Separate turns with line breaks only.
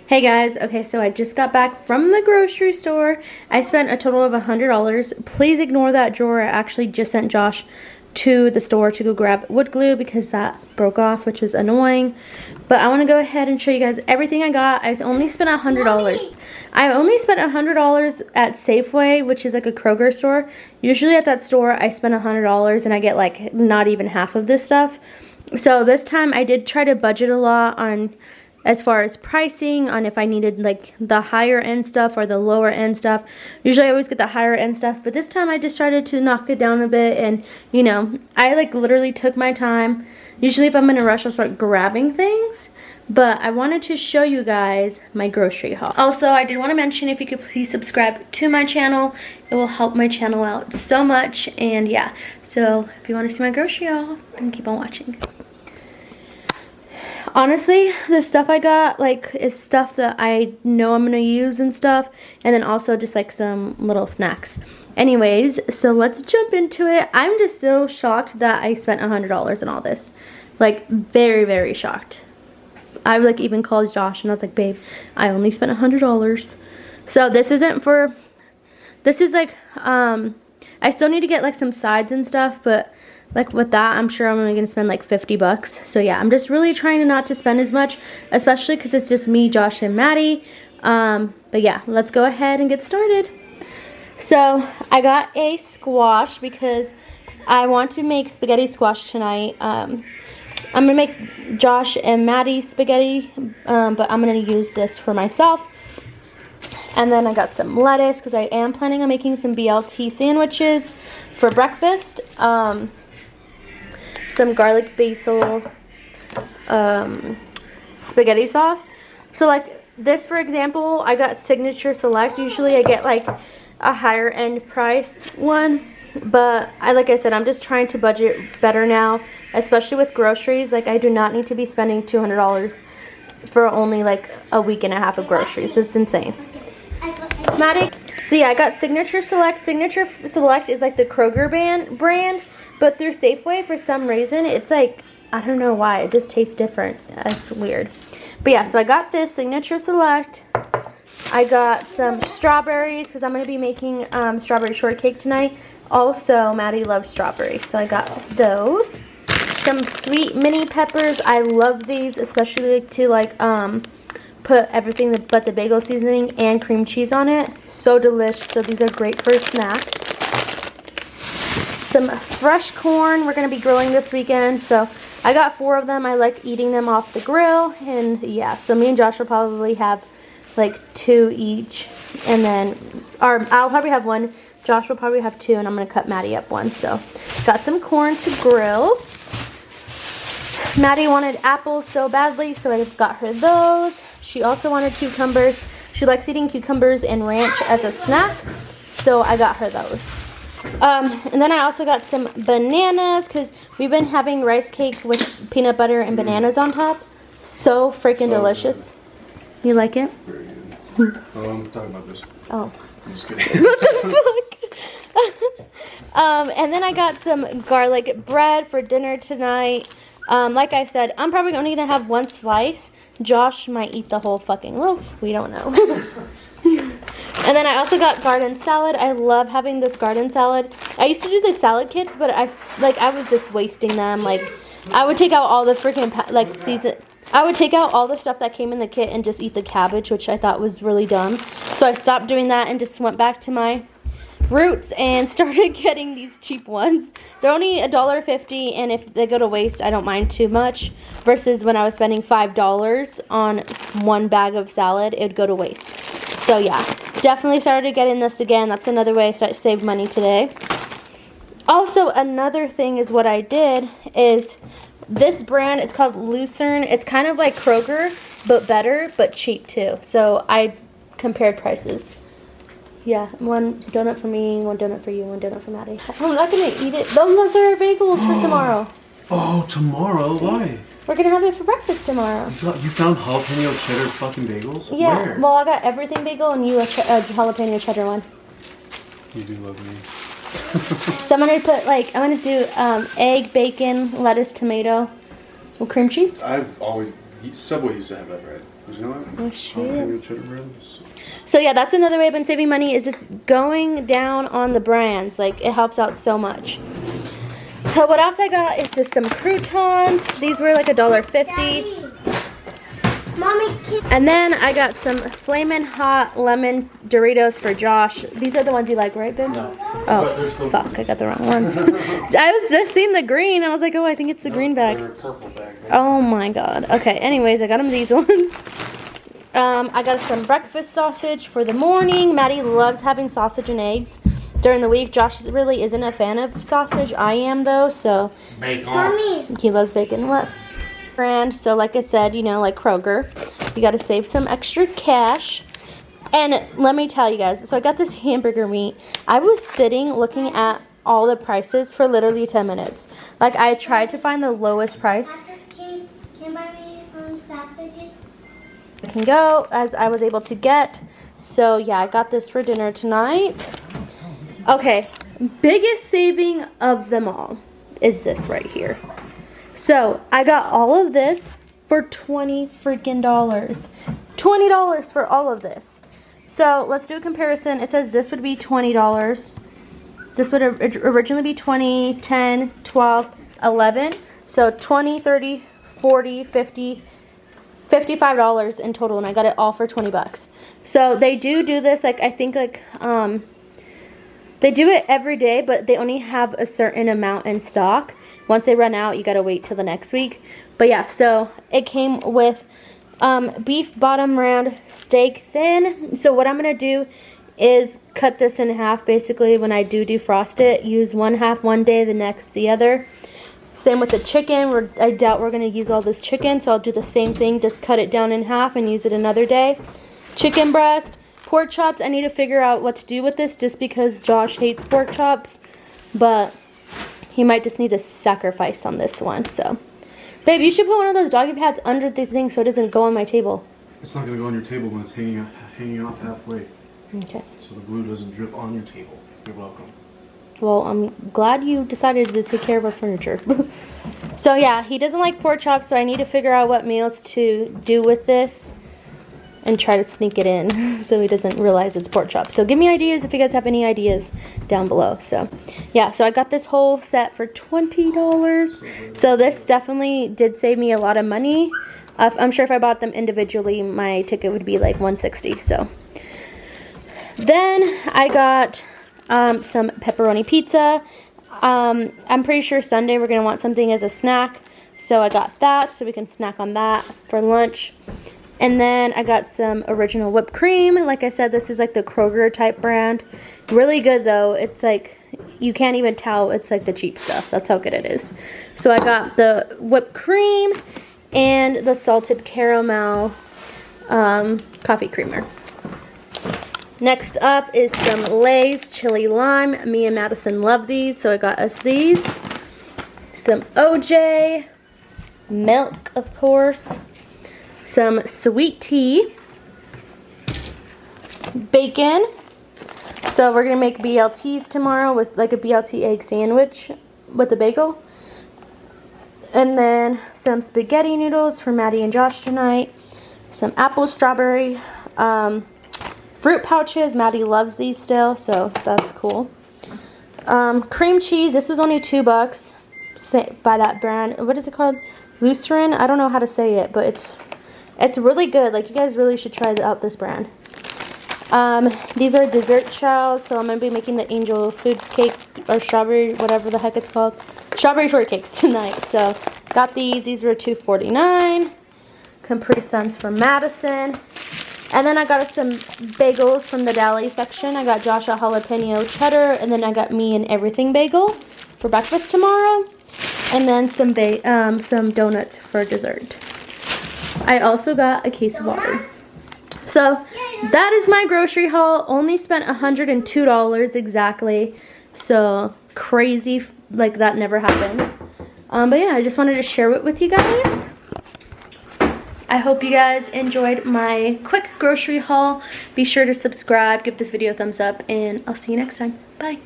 Hey guys, okay, so I just got back from the grocery store. I spent a total of $100. Please ignore that drawer. I actually just sent Josh to the store to go grab wood glue because that broke off, which was annoying. But I want to go ahead and show you guys everything I got. I only spent $100. Mommy. I only spent $100 at Safeway, which is like a Kroger store. Usually at that store, I spend $100 and I get like not even half of this stuff. So this time I did try to budget a lot on as far as pricing, on if I needed like the higher end stuff or the lower end stuff. Usually I always get the higher end stuff, but this time I just started to knock it down a bit, and you know, I like literally took my time. Usually if I'm in a rush, I'll start grabbing things, but I wanted to show you guys my grocery haul. Also, I did want to mention, if you could please subscribe to my channel, it will help my channel out so much. And yeah, so if you want to see my grocery haul, then keep on watching. Honestly, the stuff I got like is stuff that I know I'm gonna use and stuff, and then also just like some little snacks. Anyways, so let's jump into it. I'm just still shocked that I spent $100 on all this. Like very, very shocked. I like even called Josh and I was like, babe, I only spent $100. So this isn't for, this is like, I still need to get like some sides and stuff, but like with that, I'm sure I'm only gonna spend like 50 bucks. So yeah, I'm just really trying not to spend as much, especially because it's just me, Josh, and Maddie. But yeah, let's go ahead and get started. So I got a squash because I want to make spaghetti squash tonight. I'm gonna make Josh and Maddie spaghetti, but I'm gonna use this for myself. And then I got some lettuce because I am planning on making some BLT sandwiches for breakfast. Some garlic basil spaghetti sauce. So like this, for example, I got Signature Select. Usually I get like a higher end priced one, but like I said, I'm just trying to budget better now, especially with groceries. Like I do not need to be spending $200 for only like a week and a half of groceries. It's insane. Maddie. So yeah, I got Signature Select. Signature Select is like the Kroger brand. But through Safeway, for some reason, it's like, I don't know why, it just tastes different. It's weird. But yeah, so I got this Signature Select. I got some strawberries, because I'm going to be making strawberry shortcake tonight. Also, Maddie loves strawberries, so I got those. Some sweet mini peppers. I love these, especially to like put everything but the bagel seasoning and cream cheese on it. So delicious. So these are great for a snack. Some fresh corn. We're going to be grilling this weekend, so I got 4 of them. I like eating them off the grill, and yeah, so me and Josh will probably have like 2 each, and then I'll probably have 1. Josh will probably have 2, and I'm going to cut Maddie up 1. So got some corn to grill. Maddie wanted apples so badly, so I got her those. She also wanted cucumbers. She likes eating cucumbers and ranch as a snack, so I got her those. And then I also got some bananas because we've been having rice cake with peanut butter and bananas on top. So freaking delicious. Good. You like it?
Oh, I'm talking about this.
Oh.
I'm just kidding.
What the fuck? And then I got some garlic bread for dinner tonight. Like I said, I'm probably only gonna have 1 slice. Josh might eat the whole fucking loaf. We don't know. And then I also got garden salad. I love having this garden salad. I used to do the salad kits, but I was just wasting them. Like I would take out all the freaking I would take out all the stuff that came in the kit and just eat the cabbage, which I thought was really dumb. So I stopped doing that and just went back to my roots and started getting these cheap ones. They're only $1.50, and if they go to waste, I don't mind too much. Versus when I was spending $5 on 1 bag of salad, it would go to waste. So yeah, definitely started getting this again. That's another way I saved money today. Also, another thing is what I did is this brand, it's called Lucerne. It's kind of like Kroger, but better, but cheap too. So I compared prices. Yeah, 1 donut for me, 1 donut for you, 1 donut for Maddie. I'm not gonna eat it. Those are bagels for tomorrow.
Oh, tomorrow? Why?
We're gonna have it for breakfast tomorrow.
You found jalapeno cheddar fucking bagels?
Yeah,
Where?
well I got everything bagel and you a jalapeno cheddar one.
You do love me.
So I'm gonna put like, I'm gonna do egg, bacon, lettuce, tomato, with cream cheese.
Subway used to have that bread. You know what?
Oh shit.
Jalapeno cheddar bread.
So yeah, that's another way I've been saving money, is just going down on the brands. Like, it helps out so much. So what else I got is just some croutons. These were like $1.50.
Mommy,
And then I got some Flamin' Hot Lemon Doritos for Josh. These are the ones you like, right, babe?
No.
Oh, fuck, I got the wrong ones. I was just seeing the green. I was like, oh, I think it's the green bag.
They're a purple bag.
Oh my god. Okay, anyways, I got him these ones. I got some breakfast sausage for the morning. Maddie loves having sausage and eggs during the week. Josh really isn't a fan of sausage. I am, though, so.
Bacon.
Mommy.
He loves bacon. What? Brand. So like I said, you know, like Kroger, you got to save some extra cash. And let me tell you guys, so I got this hamburger meat. I was sitting looking at all the prices for literally 10 minutes. Like, I tried to find the lowest price.
Can you buy me sausages?
I can go, as I was able to get. So yeah, I got this for dinner tonight. Okay, biggest saving of them all is this right here. So I got all of this for $20 freaking dollars. $20 for all of this. So let's do a comparison. It says this would be $20. This would originally be 20, 10, 12, 11. So 20, 30, 40, 50, $55 in total, and I got it all for 20 bucks. So they do this, like, I think, like, they do it every day, but they only have a certain amount in stock. Once they run out, you gotta wait till the next week. But yeah, so it came with beef bottom round, steak thin. So what I'm gonna do is cut this in half, basically, when I do defrost it. Use one half one day, the next the other. Same with the chicken. I doubt we're going to use all this chicken, so I'll do the same thing. Just cut it down in half and use it another day. Chicken breast, pork chops. I need to figure out what to do with this, just because Josh hates pork chops. But he might just need to sacrifice on this one. So, babe, you should put one of those doggy pads under the thing so it doesn't go on my table.
It's not going to go on your table when it's hanging off halfway.
Okay.
So the glue doesn't drip on your table. You're welcome.
Well, I'm glad you decided to take care of our furniture. So yeah, he doesn't like pork chops, so I need to figure out what meals to do with this and try to sneak it in so he doesn't realize it's pork chops. So give me ideas if you guys have any ideas down below. So yeah, so I got this whole set for $20. So this definitely did save me a lot of money. I'm sure if I bought them individually, my ticket would be like $160. So then I got some pepperoni pizza. I'm pretty sure Sunday we're going to want something as a snack. So I got that so we can snack on that for lunch. And then I got some original whipped cream. Like I said, this is like the Kroger type brand. Really good though. It's like, you can't even tell it's like the cheap stuff. That's how good it is. So I got the whipped cream and the salted caramel coffee creamer. Next up is some Lay's chili lime. Me and Madison love these, so I got us these. Some OJ, milk, of course. Some sweet tea, bacon. So we're gonna make BLTs tomorrow with like a BLT egg sandwich with a bagel. And then some spaghetti noodles for Maddie and Josh tonight. Some apple strawberry fruit pouches. Maddie loves these still, so that's cool. Cream cheese. This was only $2 by that brand. What is it called? Lucerne? I don't know how to say it, but it's really good. Like, you guys really should try out this brand. These are dessert chows, so I'm going to be making the angel food cake or strawberry, whatever the heck it's called. Strawberry shortcakes tonight. So, got these. These were $2.49. Capri Suns from Madison. And then I got some bagels from the deli section. I got Josh a jalapeno cheddar, and then I got me an everything bagel for breakfast tomorrow. And then some donuts for dessert. I also got a case of water. So that is my grocery haul. Only spent $102 exactly. So crazy, like that never happened. But yeah, I just wanted to share it with you guys. I hope you guys enjoyed my quick grocery haul. Be sure to subscribe, give this video a thumbs up, and I'll see you next time. Bye.